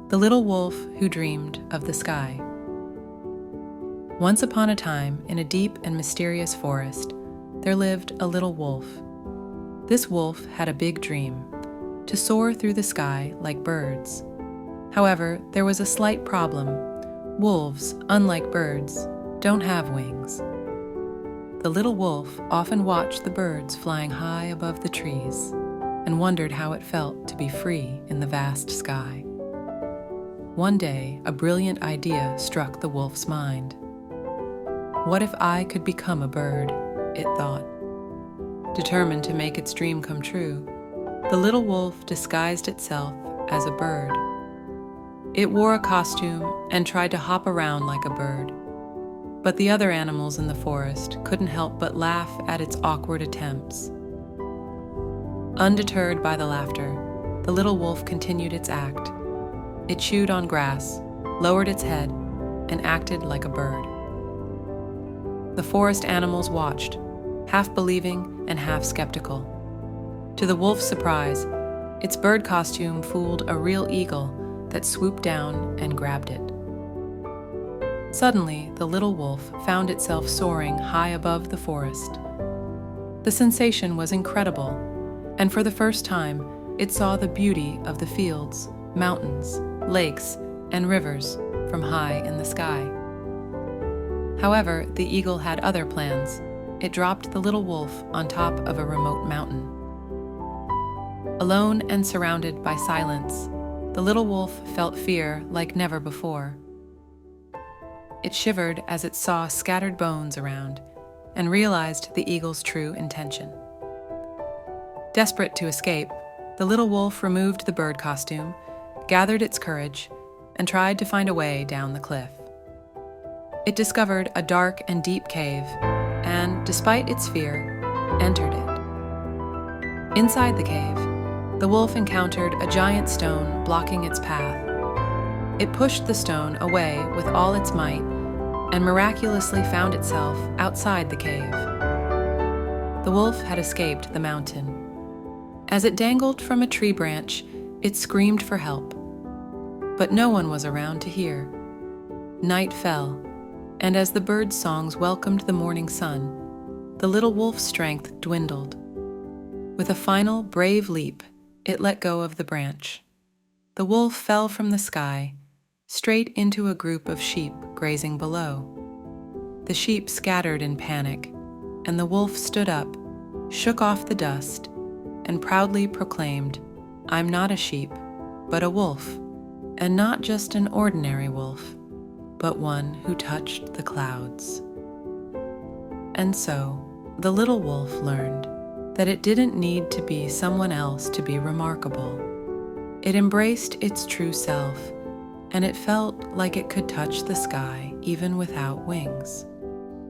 The Little Wolf Who Dreamed of the Sky. Once upon a time, in a deep and mysterious forest, there lived a little wolf. This wolf had a big dream: to soar through the sky like birds. However, there was a slight problem. Wolves, unlike birds, don't have wings. The little wolf often watched the birds flying high above the trees and wondered how it felt to be free in the vast sky. One day, a brilliant idea struck the wolf's mind. What if I could become a bird? It thought. Determined to make its dream come true, the little wolf disguised itself as a bird. It wore a costume and tried to hop around like a bird. But the other animals in the forest couldn't help but laugh at its awkward attempts. Undeterred by the laughter, the little wolf continued its act. It chewed on grass, lowered its head, and acted like a bird. The forest animals watched, half believing and half skeptical. To the wolf's surprise, its bird costume fooled a real eagle that swooped down and grabbed it. Suddenly, the little wolf found itself soaring high above the forest. The sensation was incredible, and for the first time, it saw the beauty of the fields, mountains, lakes, and rivers from high in the sky. However, the eagle had other plans. It dropped the little wolf on top of a remote mountain. Alone and surrounded by silence, the little wolf felt fear like never before. It shivered as it saw scattered bones around and realized the eagle's true intention. Desperate to escape, the little wolf removed the bird costume, gathered its courage, and tried to find a way down the cliff. It discovered a dark and deep cave and, despite its fear, entered it. Inside the cave, the wolf encountered a giant stone blocking its path. It pushed the stone away with all its might and miraculously found itself outside the cave. The wolf had escaped the mountain. As it dangled from a tree branch, it screamed for help. But no one was around to hear. Night fell, and as the birds' songs welcomed the morning sun, the little wolf's strength dwindled. With a final brave leap, it let go of the branch. The wolf fell from the sky, straight into a group of sheep grazing below. The sheep scattered in panic, and the wolf stood up, shook off the dust, and proudly proclaimed, "I'm not a sheep, but a wolf, and not just an ordinary wolf, but one who touched the clouds." And so, the little wolf learned that it didn't need to be someone else to be remarkable. It embraced its true self, and it felt like it could touch the sky even without wings.